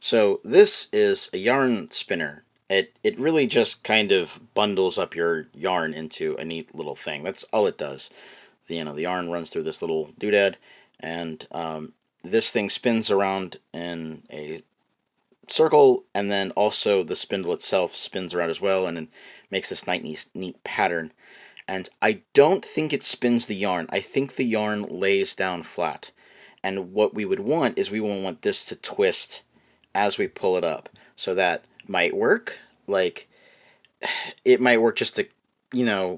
So this is a yarn spinner. It really just kind of bundles up your yarn into a neat little thing. That's all it does. The yarn runs through this little doodad, and this thing spins around in a circle, and then also the spindle itself spins around as well, and then makes this neat pattern. And I don't think it spins the yarn. I think the yarn lays down flat. And what we would want is we would want this to twist as we pull it up. So that might work. Like, it might work just to,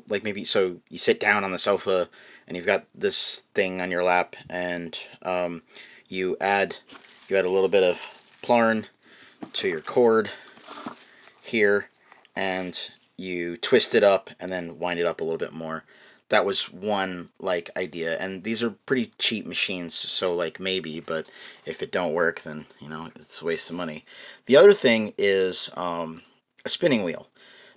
like maybe, so you sit down on the sofa and you've got this thing on your lap, and you add a little bit of plarn to your cord here, and you twist it up and then wind it up a little bit more. That was one idea, and these are pretty cheap machines, so maybe, but if it don't work, then it's a waste of money. The other thing is a spinning wheel.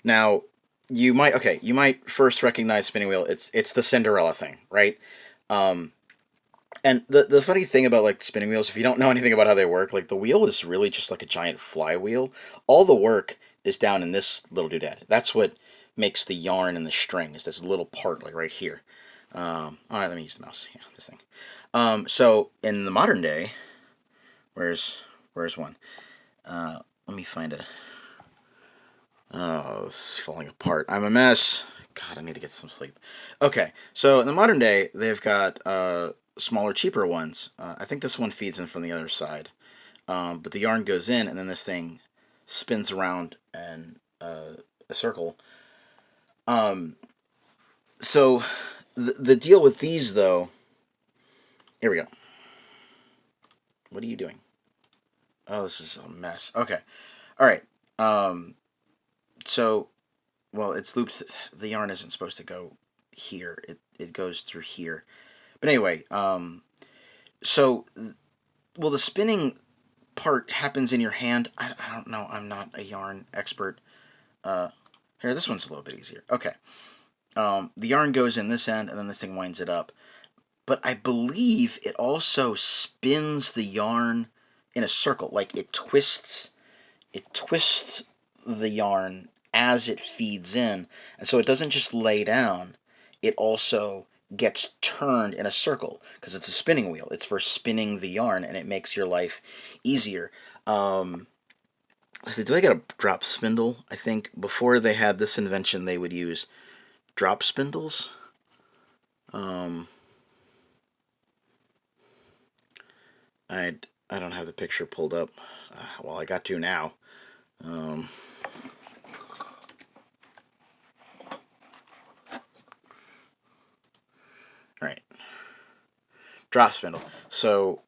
Now you might first recognize spinning wheel. It's the Cinderella thing, right? And the funny thing about spinning wheels, if you don't know anything about how they work, the wheel is really just like a giant flywheel. All the work is down in this little doodad. That's what makes the yarn and the string, is this little part right here. All right, let me use the mouse. Yeah, this thing. So in the modern day, where's one? Let me find a. Oh, this is falling apart. I'm a mess. God, I need to get some sleep. Okay, so in the modern day, they've got smaller, cheaper ones. I think this one feeds in from the other side. But the yarn goes in, and then this thing spins around in a circle. So the deal with these, though... Here we go. What are you doing? Oh, this is a mess. Okay. Alright. So, well, it's loops. The yarn isn't supposed to go here. It goes through here. But anyway, so, well, the spinning part happens in your hand. I don't know. I'm not a yarn expert. Here, this one's a little bit easier. Okay. The yarn goes in this end, and then this thing winds it up. But I believe it also spins the yarn in a circle. Like, it twists the yarn as it feeds in. And so it doesn't just lay down. It also gets turned in a circle, because it's a spinning wheel. It's for spinning the yarn, and it makes your life easier. Let's see, do I get a drop spindle? I think before they had this invention, they would use drop spindles. I don't have the picture pulled up. Well, I got to now. Alright. Drop spindle. So,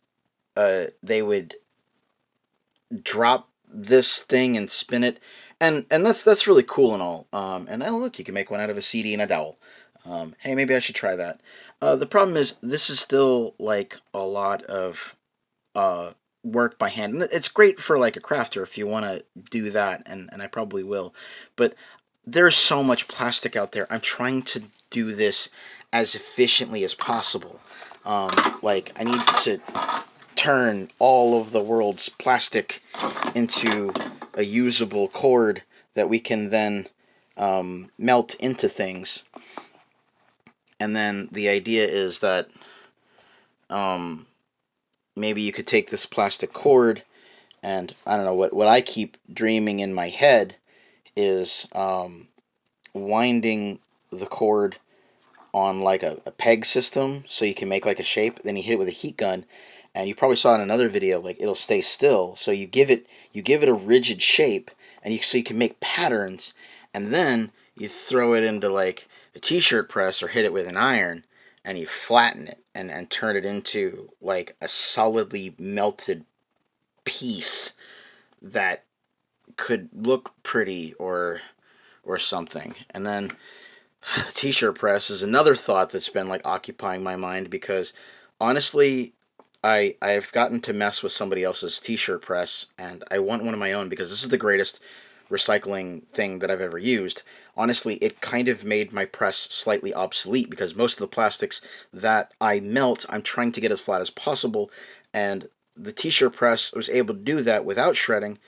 they would drop this thing and spin it, and that's really cool and all. And oh, look, you can make one out of a CD and a dowel. Hey, maybe I should try that. The problem is, this is still a lot of work by hand. And it's great for a crafter if you want to do that, and I probably will. But there's so much plastic out there. I'm trying to do this as efficiently as possible. I need to turn all of the world's plastic into a usable cord that we can then melt into things. And then the idea is that maybe you could take this plastic cord, and I don't know, what I keep dreaming in my head is winding the cord on a peg system, so you can make a shape. Then you hit it with a heat gun, and you probably saw in another video, it'll stay still. So you give it a rigid shape, and so you can make patterns, and then you throw it into a t-shirt press or hit it with an iron, and you flatten it and turn it into a solidly melted piece that could look pretty or something. And then the t-shirt press is another thought that's been occupying my mind, because honestly, I've gotten to mess with somebody else's t-shirt press, and I want one of my own, because this is the greatest recycling thing that I've ever used. Honestly, it kind of made my press slightly obsolete, because most of the plastics that I melt, I'm trying to get as flat as possible, and the t-shirt press was able to do that without shredding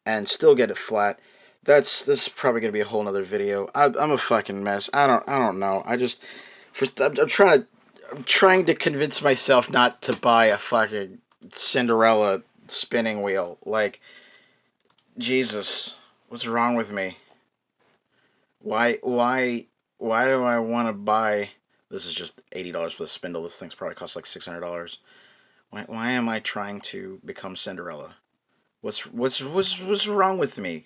and still get it flat. This is probably gonna be a whole nother video. I'm a fucking mess. I don't know. I'm trying to convince myself not to buy a fucking Cinderella spinning wheel. Like, Jesus, what's wrong with me? Why why do I want to buy? This is just $80 for the spindle. This thing's probably cost like $600. Why am I trying to become Cinderella? What's wrong with me?